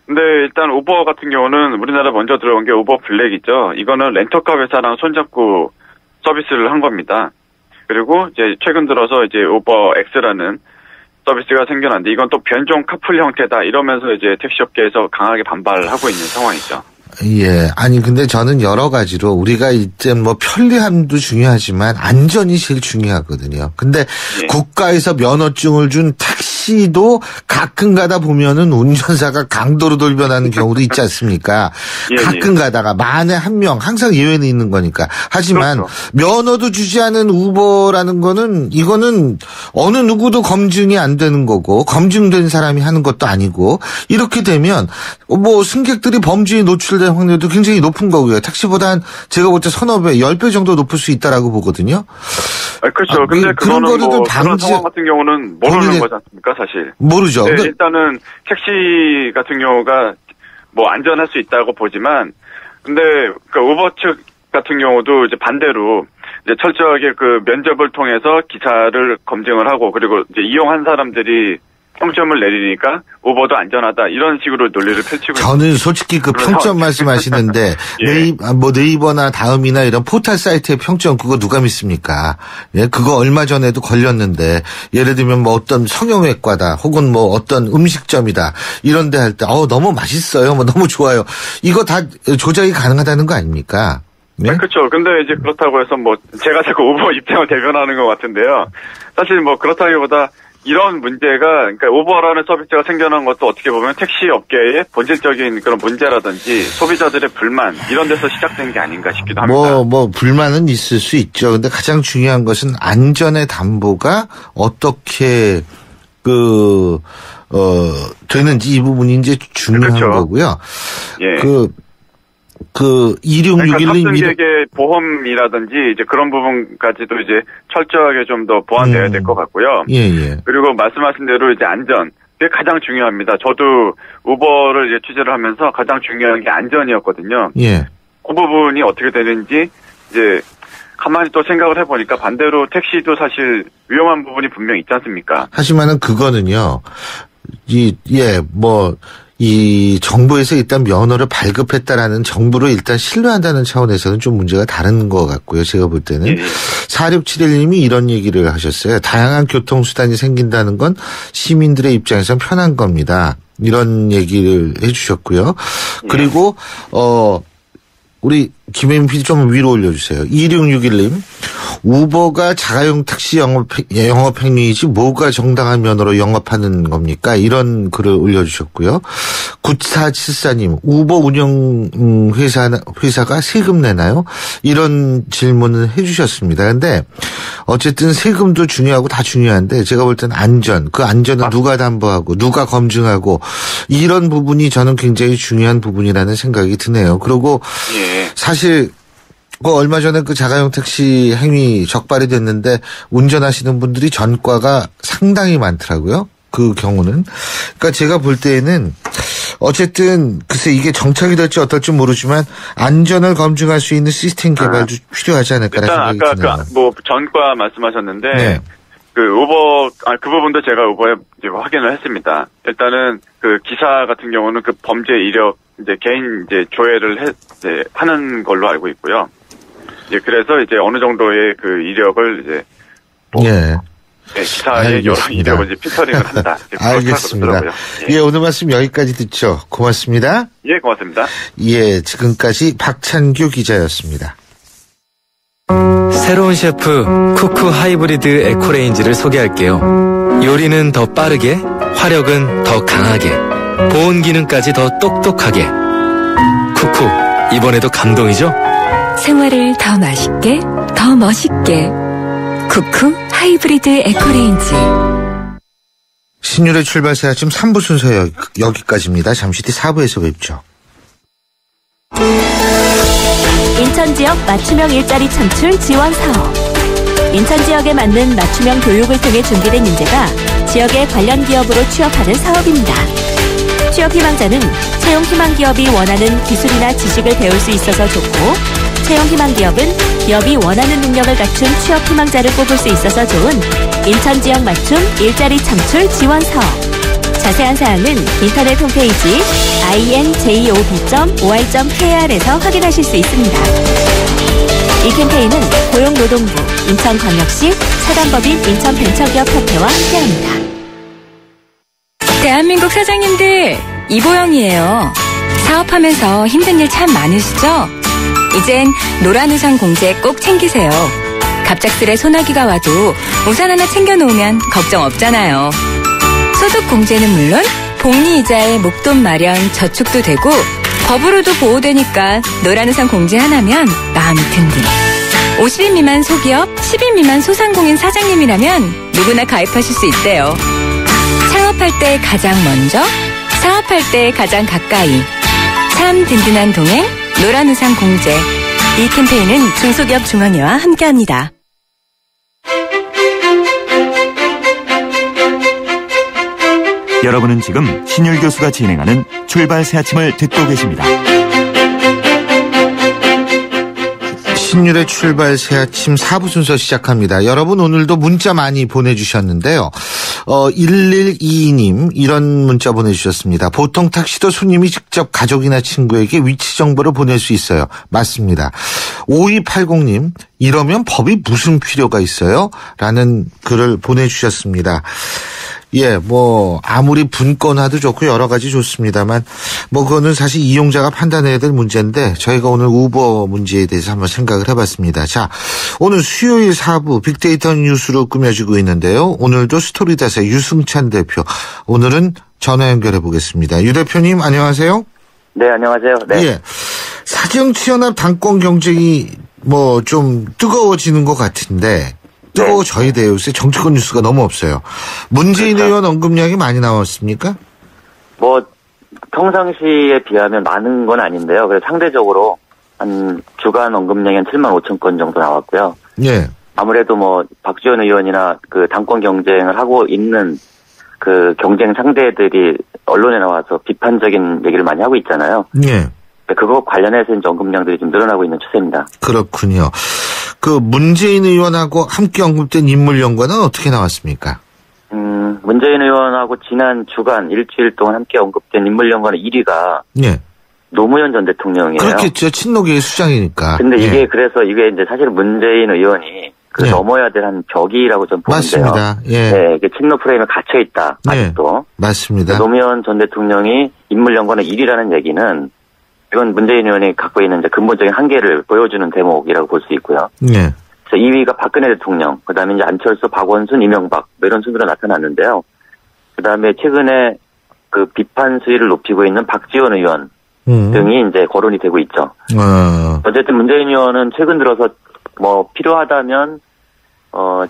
근데 일단 우버 같은 경우는 우리나라 먼저 들어온 게 우버 블랙이죠. 이거는 렌터카 회사랑 손잡고 서비스를 한 겁니다. 그리고 이제 최근 들어서 이제 우버 X라는 서비스가 생겨났는데 이건 또 변종 카풀 형태다 이러면서 이제 택시업계에서 강하게 반발하고 있는 상황이죠. 예. 아니, 근데 저는 여러 가지로 우리가 이제 편리함도 중요하지만 안전이 제일 중요하거든요. 근데 국가에서 면허증을 준 택시도 가끔 가다 보면은 운전사가 강도로 돌변하는 경우도 있지 않습니까? 가끔 가다가 만에 한 명, 항상 예외는 있는 거니까. 하지만 면허도 주지 않은 우버라는 거는 이거는 어느 누구도 검증이 안 되는 거고 검증된 사람이 하는 것도 아니고 이렇게 되면 승객들이 범죄에 노출된 확률도 굉장히 높은 거고요. 택시보다 제가 볼 때 서너 배, 10배 정도 높을 수 있다라고 보거든요. 그렇죠. 근데 그런 거는 그런 상황 같은 경우는 모르는 거지 않습니까, 사실. 모르죠. 네, 일단은 택시 같은 경우가 안전할 수 있다고 보지만, 근데 우버 측 같은 경우도 이제 반대로 이제 철저하게 면접을 통해서 기사를 검증을 하고 그리고 이제 이용한 사람들이 평점을 내리니까 우버도 안전하다 이런 식으로 논리를 펼치고 저는 솔직히 평점 말씀하시는데 네이버나 다음이나 이런 포털 사이트의 평점 그거 누가 믿습니까? 예, 그거 얼마 전에도 걸렸는데 예를 들면 어떤 성형외과다 혹은 어떤 음식점이다 이런 데 할 때 너무 맛있어요. 너무 좋아요. 이거 다 조작이 가능하다는 거 아닙니까? 네? 그렇죠. 근데 이제 그렇다고 해서 뭐 제가 자꾸 우버 입장을 대변하는 것 같은데요. 사실 뭐 그렇다기보다 이런 문제가, 그러니까 우버라는 서비스가 생겨난 것도 어떻게 보면 택시 업계의 본질적인 그런 문제라든지 소비자들의 불만 이런 데서 시작된 게 아닌가 싶기도 합니다. 뭐 불만은 있을 수 있죠. 근데 가장 중요한 것은 안전의 담보가 어떻게 되는지 이 부분이 이제 중요한 그렇죠. 거고요. 예. 2661님. 그러니까 탑승객의 보험이라든지 이제 그런 부분까지도 이제 철저하게 좀 더 보완돼야 될 것 같고요. 예. 그리고 말씀하신 대로 이제 안전. 그게 가장 중요합니다. 저도 우버를 이제 취재를 하면서 가장 중요한 게 안전이었거든요. 예. 그 부분이 어떻게 되는지 이제 가만히 또 생각을 해보니까 반대로 택시도 사실 위험한 부분이 분명히 있지 않습니까? 하지만은 그거는요. 이 정부에서 일단 면허를 발급했다라는 정부를 일단 신뢰한다는 차원에서는 좀 문제가 다른 것 같고요. 제가 볼 때는. 예. 4671님이 이런 얘기를 하셨어요. 다양한 교통수단이 생긴다는 건 시민들의 입장에선 편한 겁니다. 이런 얘기를 해주셨고요. 그리고 우리 김혜민 PD 좀 위로 올려주세요. 2661님. 우버가 자가용 택시 영업행위이지 뭐가 정당한 면허로 영업하는 겁니까? 이런 글을 올려주셨고요. 9474님. 우버 운영 회사가 세금 내나요? 이런 질문을 해주셨습니다. 근데 어쨌든 세금도 중요하고 다 중요한데 제가 볼 때는 안전, 그 안전은 누가 담보하고 누가 검증하고 이런 부분이 저는 굉장히 중요한 부분이라는 생각이 드네요. 그리고 사실 얼마 전에 그 자가용 택시 행위 적발이 됐는데 운전하시는 분들이 전과가 상당히 많더라고요. 그 경우는. 그러니까 제가 볼 때에는 어쨌든 글쎄 이게 정착이 될지 어떨지 모르지만 안전을 검증할 수 있는 시스템 개발도 필요하지 않을까라는 생각이 일단 드네요. 아까 전과 말씀하셨는데 네. 그 부분도 제가 우버에 이제 확인을 했습니다. 일단은 그 기사 같은 경우는 그 범죄 이력 이제 개인 이제 조회를 하는 걸로 알고 있고요. 이제 그래서 이제 어느 정도의 그 이력을 이제 기사의 여러 이력을 이제 필터링을 한다. 알겠습니다. 오늘 말씀 여기까지 듣죠. 고맙습니다. 예, 고맙습니다. 지금까지 박찬규 기자였습니다. 새로운 셰프 쿠쿠 하이브리드 에코레인지를 소개할게요. 요리는 더 빠르게, 화력은 더 강하게, 보온 기능까지 더 똑똑하게. 쿠쿠, 이번에도 감동이죠? 생활을 더 맛있게, 더 멋있게. 쿠쿠 하이브리드 에코레인지. 신율의 출발새 아침 3부 순서 여기까지입니다. 잠시 뒤 4부에서 뵙죠. 인천 지역 맞춤형 일자리 창출 지원 사업. 인천 지역에 맞는 맞춤형 교육을 통해 준비된 인재가 지역의 관련 기업으로 취업하는 사업입니다. 취업 희망자는 채용 희망 기업이 원하는 기술이나 지식을 배울 수 있어서 좋고, 채용 희망 기업은 기업이 원하는 능력을 갖춘 취업 희망자를 뽑을 수 있어서 좋은 인천 지역 맞춤 일자리 창출 지원 사업. 자세한 사항은 인터넷 홈페이지 injob.or.kr에서 확인하실 수 있습니다. 이 캠페인은 고용노동부, 인천광역시, 사단법인 인천벤처기업협회와 함께합니다. 대한민국 사장님들, 이보영이에요. 사업하면서 힘든 일 참 많으시죠? 이젠 노란우산 공제 꼭 챙기세요. 갑작스레 소나기가 와도 우산 하나 챙겨놓으면 걱정 없잖아요. 소득 공제는 물론 복리이자에 목돈 마련 저축도 되고 법으로도 보호되니까 노란우산 공제 하나면 마음이 든든. 50인 미만 소기업, 10인 미만 소상공인 사장님이라면 누구나 가입하실 수 있대요. 창업할 때 가장 먼저, 사업할 때 가장 가까이. 참 든든한 동행, 노란우산 공제. 이 캠페인은 중소기업 중앙회와 함께합니다. 여러분은 지금 신율 교수가 진행하는 출발 새 아침을 듣고 계십니다. 신율의 출발 새 아침 4부 순서 시작합니다. 여러분 오늘도 문자 많이 보내주셨는데요. 1122님 이런 문자 보내주셨습니다. 보통 택시도 손님이 직접 가족이나 친구에게 위치 정보를 보낼 수 있어요. 맞습니다. 5280님 이러면 법이 무슨 필요가 있어요? 라는 글을 보내주셨습니다. 예, 뭐 아무리 분권화도 좋고 여러 가지 좋습니다만 뭐 그거는 사실 이용자가 판단해야 될 문제인데 저희가 오늘 우버 문제에 대해서 한번 생각을 해봤습니다. 자, 오늘 수요일 4부 빅데이터 뉴스로 꾸며지고 있는데요. 오늘도 스토리닷의 유승찬 대표, 오늘은 전화 연결해 보겠습니다. 유 대표님 안녕하세요. 네, 안녕하세요. 네. 예, 사정치연합 당권 경쟁이 뭐 좀 뜨거워지는 것 같은데 뜨거워져야 돼요. 요새 정치권 뉴스가 너무 없어요. 문재인 그렇죠. 의원 언급량이 많이 나왔습니까? 뭐 평상시에 비하면 많은 건 아닌데요. 그래서 상대적으로 한 주간 언급량이 한 7만 5천 건 정도 나왔고요. 예. 아무래도 뭐 박지원 의원이나 그 당권 경쟁을 하고 있는 그 경쟁 상대들이 언론에 나와서 비판적인 얘기를 많이 하고 있잖아요. 예. 그거 관련해서 이제 언급량들이 좀 늘어나고 있는 추세입니다. 그렇군요. 그 문재인 의원하고 함께 언급된 인물 연관은 어떻게 나왔습니까? 문재인 의원하고 지난 주간 일주일 동안 함께 언급된 인물 연관의 1위가 예. 노무현 전 대통령이에요. 그렇겠죠. 친노계의 수장이니까. 근데 예. 이게 그래서 이게 이제 사실 문재인 의원이 그 예. 넘어야 될 한 벽이라고 좀 보는데요. 맞습니다. 예. 네, 이게 친노 프레임에 갇혀 있다. 아직도. 예. 맞습니다. 노무현 전 대통령이 인물 연관의 1위라는 얘기는 이건 문재인 의원이 갖고 있는 이제 근본적인 한계를 보여주는 대목이라고 볼 수 있고요. 예. 그래서 2위가 박근혜 대통령, 그다음에 이제 안철수, 박원순, 이명박 뭐 이런 순으로 나타났는데요. 그다음에 최근에 그 비판 수위를 높이고 있는 박지원 의원 등이 이제 거론이 되고 있죠. 어쨌든 문재인 의원은 최근 들어서 뭐 필요하다면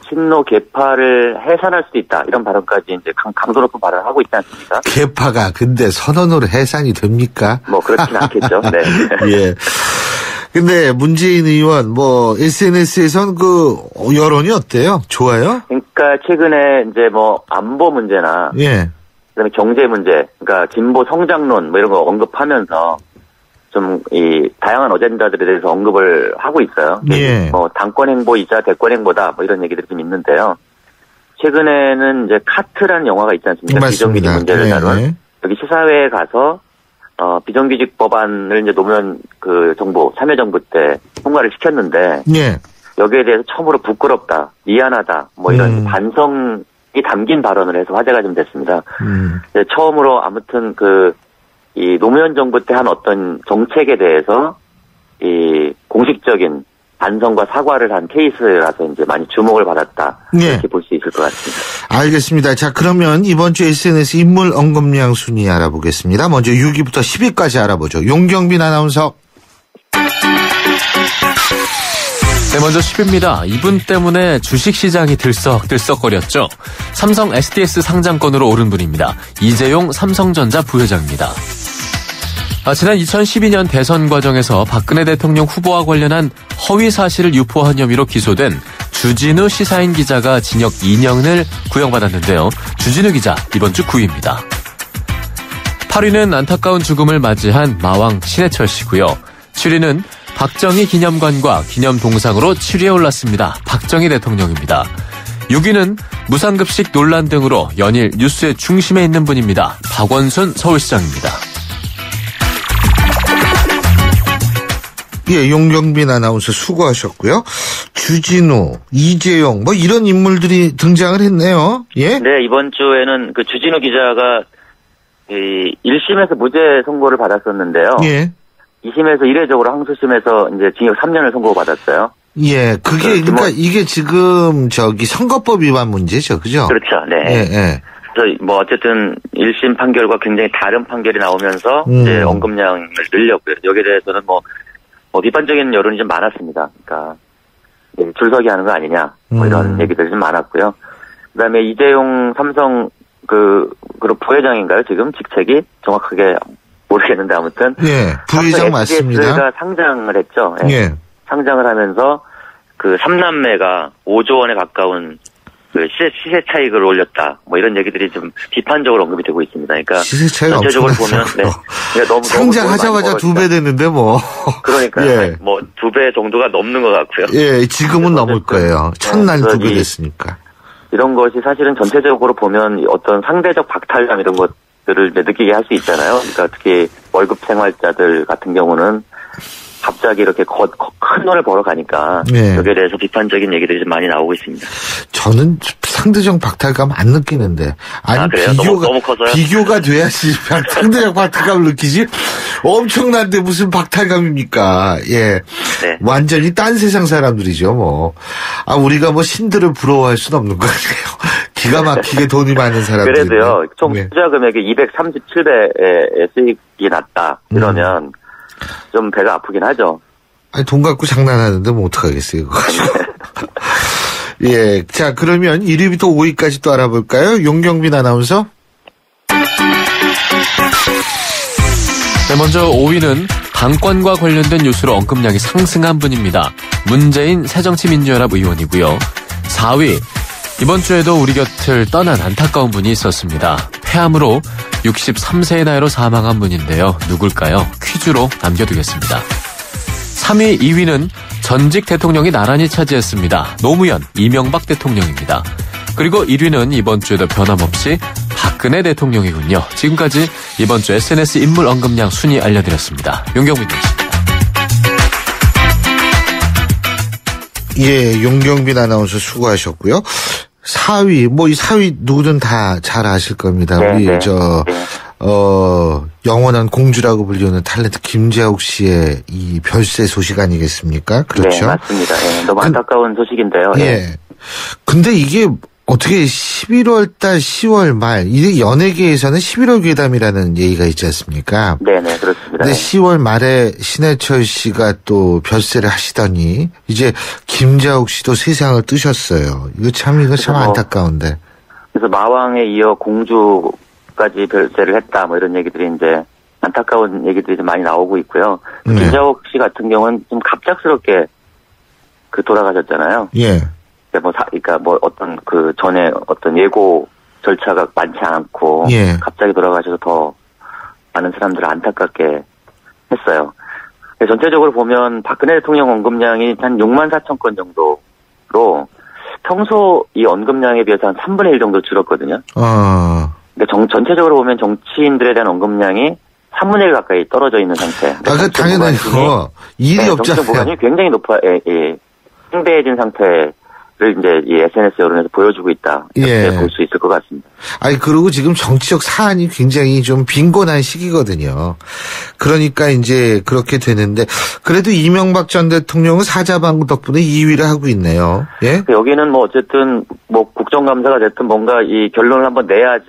친노 계파를 해산할 수도 있다 이런 발언까지 이제 강도 높은 발언을 하고 있지 않습니까? 계파가 근데 선언으로 해산이 됩니까? 뭐 그렇진 않겠죠. 네. 예. 근데 문재인 의원 뭐 SNS에선 그 여론이 어때요? 좋아요? 그러니까 최근에 이제 뭐 안보 문제나 예. 그다음에 경제 문제, 그러니까 진보 성장론 뭐 이런 거 언급하면서 좀 이 다양한 어젠다들에 대해서 언급을 하고 있어요. 예. 뭐 당권 행보이자 대권 행보다 뭐 이런 얘기들이 좀 있는데요. 최근에는 이제 카트라는 영화가 있지 않습니까? 맞습니다. 비정규직 문제를 예. 다룬 여기 시사회에 가서 비정규직 법안을 이제 노무현 그 정부 참여정부 때 통과를 시켰는데 예. 여기에 대해서 처음으로 부끄럽다, 미안하다 뭐 이런 반성이 담긴 발언을 해서 화제가 좀 됐습니다. 네, 처음으로 아무튼 이 노무현 정부 때 한 어떤 정책에 대해서 이 공식적인 반성과 사과를 한 케이스라서 이제 많이 주목을 받았다. 예. 이렇게 볼 수 있을 것 같습니다. 알겠습니다. 자, 그러면 이번 주 SNS 인물 언급량 순위 알아보겠습니다. 먼저 6위부터 10위까지 알아보죠. 용경빈 아나운서. 네, 먼저 10위입니다. 이분 때문에 주식시장이 들썩들썩거렸죠. 삼성 SDS 상장권으로 오른 분입니다. 이재용 삼성전자 부회장입니다. 지난 2012년 대선 과정에서 박근혜 대통령 후보와 관련한 허위 사실을 유포한 혐의로 기소된 주진우 시사인 기자가 징역 2년을 구형받았는데요. 주진우 기자 이번 주 9위입니다. 8위는 안타까운 죽음을 맞이한 마왕 신해철 씨고요. 7위는 박정희 기념관과 기념동상으로 7위에 올랐습니다. 박정희 대통령입니다. 6위는 무상급식 논란 등으로 연일 뉴스의 중심에 있는 분입니다. 박원순 서울시장입니다. 예, 용경빈 아나운서 수고하셨고요. 주진우, 이재용 뭐 이런 인물들이 등장을 했네요. 예? 네, 이번 주에는 그 주진우 기자가 1심에서 무죄 선고를 받았었는데요. 예. 2심에서 이례적으로 항소심에서 이제 징역 3년을 선고받았어요. 예, 그러니까 이게 지금 선거법 위반 문제죠, 그죠? 그렇죠, 네. 예, 예. 그래서 뭐 어쨌든 1심 판결과 굉장히 다른 판결이 나오면서 이제 언급량을 늘렸고요. 여기에 대해서는 뭐 비판적인 여론이 좀 많았습니다. 그러니까 줄서기 하는 거 아니냐, 뭐 이런 얘기들이 좀 많았고요. 그다음에 이재용 삼성 그룹 부회장인가요? 지금 직책이 정확하게 모르겠는데 아무튼 예, 부회장 맞습니다. SDS가 상장을 했죠. 예. 예. 상장을 하면서 그 3남매가 5조 원에 가까운 그 시세 차익을 올렸다. 뭐 이런 얘기들이 좀 비판적으로 언급이 되고 있습니다. 그러니까 시세 차익 전체적으로 보면 그러니까 상장하자마자 2배 됐는데 뭐. 그러니까 예. 뭐 2배 정도가 넘는 것 같고요. 예, 지금은 넘을 거예요. 첫날 2배 됐으니까. 이런 것이 사실은 전체적으로 보면 어떤 상대적 박탈감 이런 것들을 느끼게 할 수 있잖아요. 그러니까 특히 월급 생활자들 같은 경우는 갑자기 이렇게 큰 돈을 벌어가니까 네. 여기에 대해서 비판적인 얘기들이 좀 많이 나오고 있습니다. 저는 상대적 박탈감 안 느끼는데. 아니, 그래요? 너무 커서요? 비교가 돼야지 상대적 박탈감을 느끼지? 엄청난데 무슨 박탈감입니까? 예. 네. 완전히 딴 세상 사람들이죠, 뭐. 우리가 뭐 신들을 부러워할 수는 없는 거 같아요. 기가 막히게 돈이 많은 사람들. 그래도요, 총 투자 금액이 237배의 수익이 났다. 이러면 좀 배가 아프긴 하죠. 아니, 돈 갖고 장난하는데 뭐 어떡하겠어요, 이거 가지고. 예. 자, 그러면 1위부터 5위까지 또 알아볼까요? 용경빈 아나운서. 네, 먼저 5위는 당권과 관련된 뉴스로 언급량이 상승한 분입니다. 문재인 새정치민주연합 의원이고요. 4위, 이번 주에도 우리 곁을 떠난 안타까운 분이 있었습니다. 폐암으로 63세의 나이로 사망한 분인데요. 누굴까요? 퀴즈로 남겨두겠습니다. 3위, 2위는 전직 대통령이 나란히 차지했습니다. 노무현, 이명박 대통령입니다. 그리고 1위는 이번 주에도 변함없이 박근혜 대통령이군요. 지금까지 이번 주 SNS 인물 언급량 순위 알려드렸습니다. 용경빈 씨입니다. 예, 용경빈 아나운서 수고하셨고요. 4위, 뭐 이 4위 누구든 다 잘 아실 겁니다. 네, 우리 네. 영원한 공주라고 불리는 탤런트 김재욱 씨의 이 별세 소식 아니겠습니까? 그렇죠? 네, 맞습니다. 예, 너무 안타까운 소식인데요. 예. 근데 이게 어떻게 11월 달 10월 말, 이게 연예계에서는 11월 괴담이라는 얘기가 있지 않습니까? 네네, 그렇습니다. 근데 10월 말에 신해철 씨가 또 별세를 하시더니 이제 김자욱 씨도 세상을 뜨셨어요. 이거 참 안타까운데. 그래서 마왕에 이어 공주까지 별세를 했다, 뭐 이런 얘기들이 이제 안타까운 얘기들이 좀 많이 나오고 있고요. 네. 김자욱 씨 같은 경우는 좀 갑작스럽게 돌아가셨잖아요. 예. 그러니까 어떤 그 전에 어떤 예고 절차가 많지 않고 예. 갑자기 돌아가셔서 더 많은 사람들을 안타깝게 했어요. 전체적으로 보면 박근혜 대통령 언급량이 한 6만 4천 건 정도로 평소 이 언급량에 비해서 한 3분의 1 정도 줄었거든요. 그러니까 전체적으로 보면 정치인들에 대한 언급량이 3분의 1 가까이 떨어져 있는 상태. 그 당연히 일이 없잖아요. 정치적 보관이 굉장히 팽배해진 상태를 이제 이 SNS 여론에서 보여주고 있다. 이렇게 볼 수 있을 것 같습니다. 그리고 지금 정치적 사안이 굉장히 좀 빈곤한 시기거든요. 그러니까 이제 그렇게 되는데, 그래도 이명박 전 대통령은 사자방 덕분에 2위를 하고 있네요. 예? 여기는 뭐 어쨌든 뭐 국정감사가 됐든 뭔가 이 결론을 한번 내야지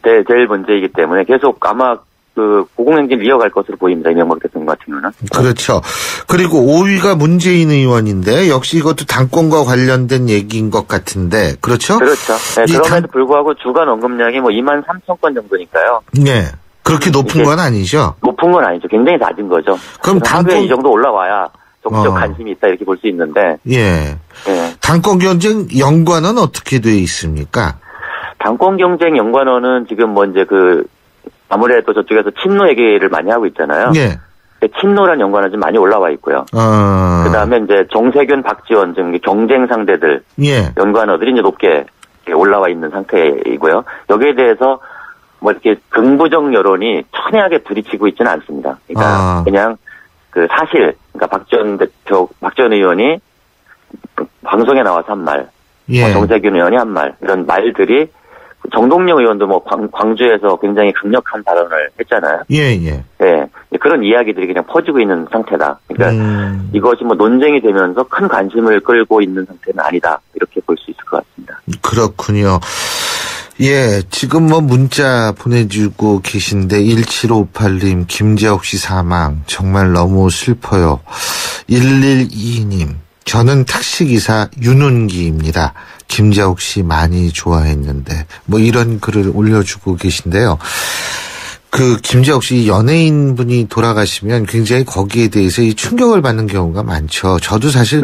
될 문제이기 때문에 계속 아마 그 고공행진을 이어갈 것으로 보입니다. 이명박 대통령 같은 경우는. 그렇죠. 그리고 5위가 문재인 의원인데 역시 이것도 당권과 관련된 얘기인 것 같은데, 그렇죠? 그렇죠. 네, 그럼에도 불구하고 주간 언급량이 뭐 2만 3천 건 정도니까요. 네. 그렇게 높은 건 아니죠? 높은 건 아니죠. 굉장히 낮은 거죠. 그럼 하루에 이 정도 올라와야 정치적 관심이 있다 이렇게 볼 수 있는데. 예. 네. 당권 경쟁 연관은 어떻게 돼 있습니까? 당권 경쟁 연관어는 지금 뭐 이제 아무래도 저쪽에서 친노 얘기를 많이 하고 있잖아요. 예. 친노란 연관은 좀 많이 올라와 있고요. 그 다음에 이제 정세균, 박지원 등 경쟁 상대들. 예. 연관어들이 이제 높게 올라와 있는 상태이고요. 여기에 대해서 뭐 이렇게 긍부정 여론이 첨예하게 부딪히고 있지는 않습니다. 그러니까 그냥 사실, 그러니까 박지원 의원이 방송에 나와서 한 말, 예. 정세균 의원이 한 말, 이런 말들이 정동영 의원도 뭐 광주에서 굉장히 강력한 발언을 했잖아요. 예, 예. 네. 그런 이야기들이 그냥 퍼지고 있는 상태다. 그러니까 이것이 뭐 논쟁이 되면서 큰 관심을 끌고 있는 상태는 아니다. 이렇게 볼 수 있을 것 같습니다. 그렇군요. 예, 지금 뭐 문자 보내주고 계신데 1758님 김재욱 씨 사망 정말 너무 슬퍼요. 1122님 저는 택시기사 윤은기입니다. 김재욱 씨 많이 좋아했는데 뭐 이런 글을 올려주고 계신데요. 김재욱 씨 연예인 분이 돌아가시면 굉장히 거기에 대해서 이 충격을 받는 경우가 많죠. 저도 사실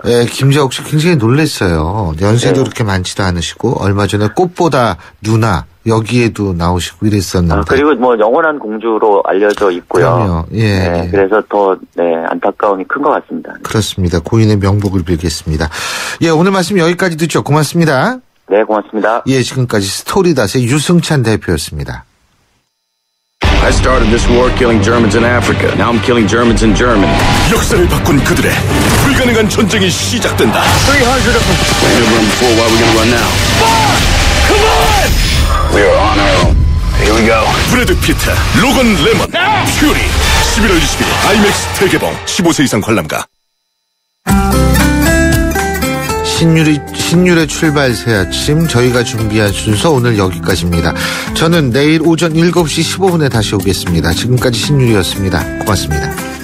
예, 김재욱 씨 굉장히 놀랐어요. 연세도 그렇게 많지도 않으시고 얼마 전에 꽃보다 누나 여기에도 나오시고 이랬었는데. 그리고 뭐 영원한 공주로 알려져 있고요. 그럼요. 예. 네, 그래서 더 안타까움이 큰 것 같습니다. 그렇습니다. 고인의 명복을 빌겠습니다. 예, 오늘 말씀 여기까지 듣죠. 고맙습니다. 네, 고맙습니다. 예, 지금까지 스토리닷의 유승찬 대표였습니다. I started this war killing Germans in Africa. Now I'm killing Germans in Germany. 역사를 바꾼 그들의 불가능한 전쟁이 시작된다. 300 of them. We had run before. Why are we gonna run now? Come on! We are on our own. Here we go. 브래드 피트, 로건 레먼, 퓨리. 11월 20일 IMAX 대개봉. 15세 이상 관람가. 신율의 출발 새 아침, 저희가 준비한 순서 오늘 여기까지입니다. 저는 내일 오전 7시 15분에 다시 오겠습니다. 지금까지 신율이었습니다. 고맙습니다.